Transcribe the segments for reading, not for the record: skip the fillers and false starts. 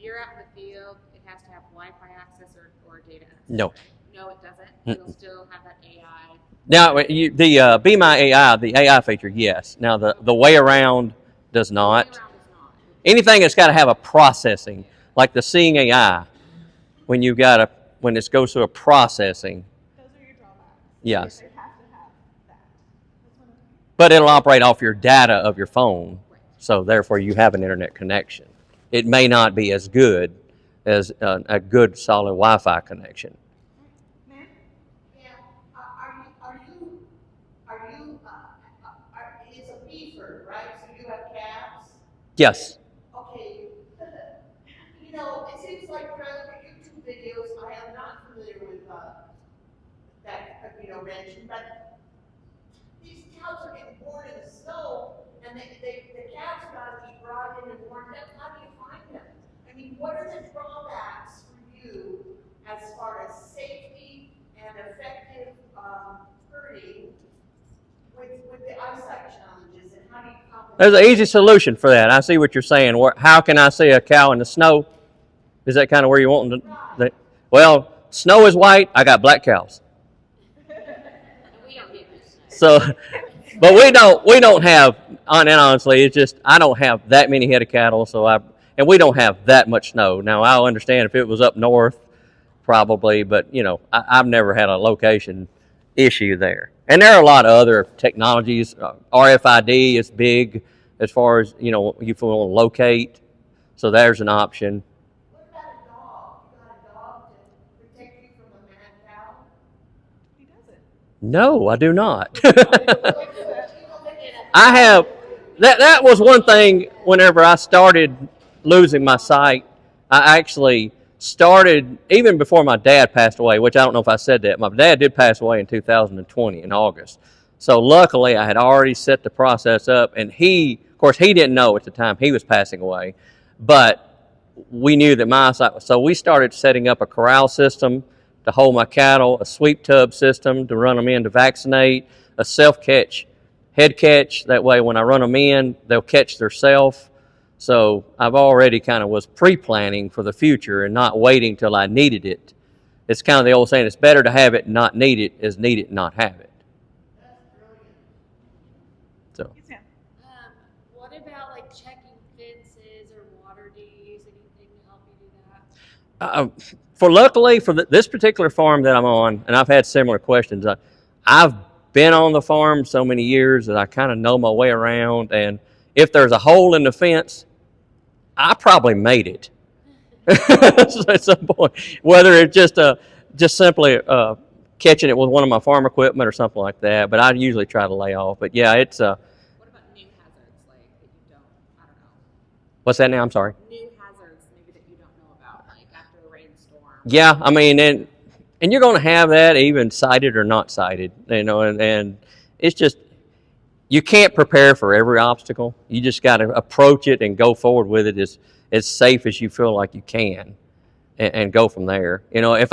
you're out in the field, it has to have Wi-Fi access or data access. No. Right? No, it doesn't. It'll still have that AI. Now, the Be My AI, the AI feature, yes. Now, the way around does not. The way around is not. Anything that's got to have a processing, like the Seeing AI, when it goes through a processing. Those are your drawbacks. Yes. They have to have that. But it'll operate off your data of your phone, so therefore you have an internet connection. It may not be as good as a good solid Wi-Fi connection. Yeah. It's a beaver, right? So you have calves? Yes. Okay. You know, it seems like when I look at YouTube videos, I am not familiar with that, ranching, but these cows are getting born in the snow, and the calves got to be brought in and warmed up. How do you find them? I mean, what are the drawbacks for you as far as safety and effective herding with the eyesight challenges, and how do you compensate? There's an easy solution for that. I see what you're saying. How can I see a cow in the snow? Is that kind of where you want them to? Well, snow is white. I got black cows. We don't get this. So, but we don't have, and honestly, it's just I don't have that many head of cattle, and we don't have that much snow. Now I understand if it was up north, probably, but I've never had a location issue there. And there are a lot of other technologies. RFID is big as far as you want to locate, so there's an option. What about a dog? You got a dog to protect you from a mad cow? He doesn't. No, I do not. I have. That was one thing. Whenever I started losing my sight, I actually started even before my dad passed away. Which I don't know if I said that. My dad did pass away in 2020 in August. So luckily, I had already set the process up, and of course, he didn't know at the time he was passing away, but we knew that my eyesight was. So we started setting up a corral system to hold my cattle, a sweep tub system to run them in to vaccinate, a self-catch, head catch. That way when I run them in, they'll catch themselves. So I've already kind of was pre-planning for the future and not waiting till I needed it. It's kind of the old saying, it's better to have it and not need it as need it and not have it. That's brilliant. So. Yes, ma'am. What about like checking fences or water? Do you use anything to help you do that? Luckily for this particular farm that I'm on, and I've had similar questions, I've been on the farm so many years that I kind of know my way around, and if there's a hole in the fence, I probably made it at some point, whether it's just simply catching it with one of my farm equipment or something like that, but I usually try to lay off. But yeah, it's... What about new hazards, like that you don't, I don't know. What's that now? I'm sorry. New hazards maybe that you don't know about, like after a rainstorm. Yeah, I mean, and you're going to have that even sighted or not sighted, and it's just, you can't prepare for every obstacle. You just got to approach it and go forward with it as safe as you feel like you can, and go from there. If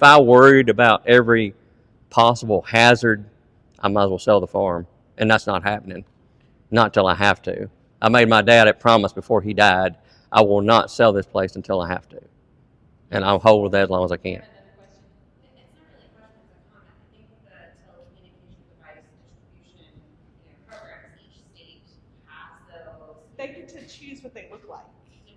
I worried about every possible hazard, I might as well sell the farm, and that's not happening. Not till I have to. I made my dad a promise before he died. I will not sell this place until I have to, and I'll hold with that as long as I can. It's not really a question, it's a comment. I think the telecommunication device distribution programs, each state has those. They get to choose what they look like.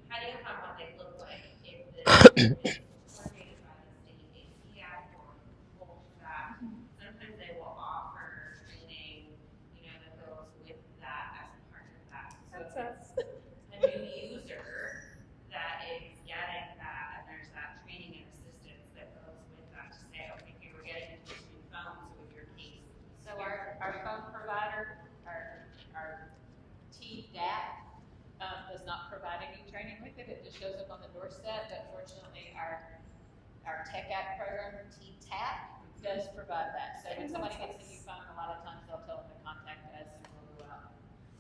Depending upon what they look like, if it's coordinated by the state AGR or holds that, sometimes they will offer training, that goes with that as part of that. So That's us. a new user that is getting that, and there's that training and assistance that goes with that to say, okay, here we're getting into this new phone, so with your case. So our phone provider, our TDAP, does not provide any training with it. It just shows up on the doorstep. But fortunately, our Tech App program, TTAP, does provide that. So when somebody gets a new phone, a lot of times they'll tell them to contact us, and we'll go out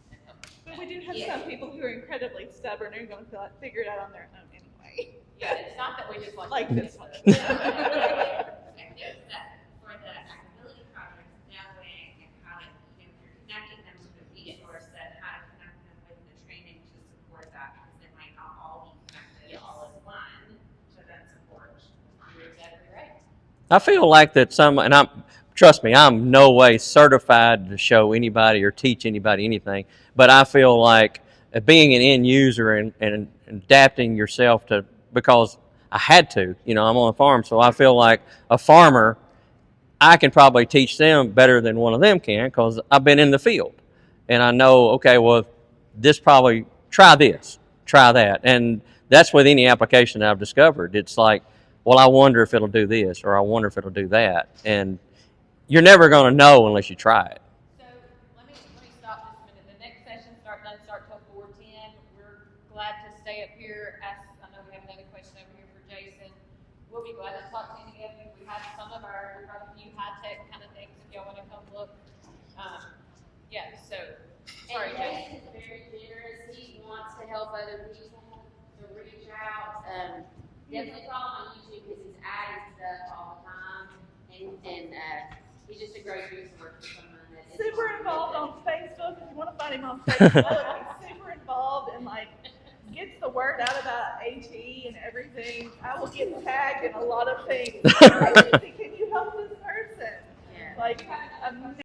and help them. But we do have some people who are incredibly stubborn and are going to figure it out on their own anyway. Yeah, it's not that we just Like this one. I think that for the accessibility project, knowing how to, if you're connecting them to the resource, then how to connect them with the training to support that, because they might not all be connected all at I feel like that and trust me, I'm no way certified to show anybody or teach anybody anything, but I feel like being an end user and adapting yourself to, because I had to, I'm on a farm, so I feel like a farmer, I can probably teach them better than one of them can because I've been in the field and I know, okay, well, try this, try that. And that's with any application that I've discovered. It's like, well, I wonder if it'll do this or I wonder if it'll do that. And you're never going to know unless you try it. So let me stop just a minute. The next session doesn't start till 4:10. We're glad to stay up here. I know we have another question over here for Jason. We'll be glad to talk to any of you. We have a few high-tech kind of things if y'all want to come look. Yeah, so, sorry, And Jason. Jason's very generous. He wants to help other people to reach out. Definitely follow him on YouTube because he's adding stuff all the time. And he's just a great resource for someone that is Super involved on Facebook. If you want to find him on Facebook, he's super involved and like gets the word out about AT and everything. I will get tagged in a lot of things. Hey, Lindsay, can you help this person? Yeah. Like,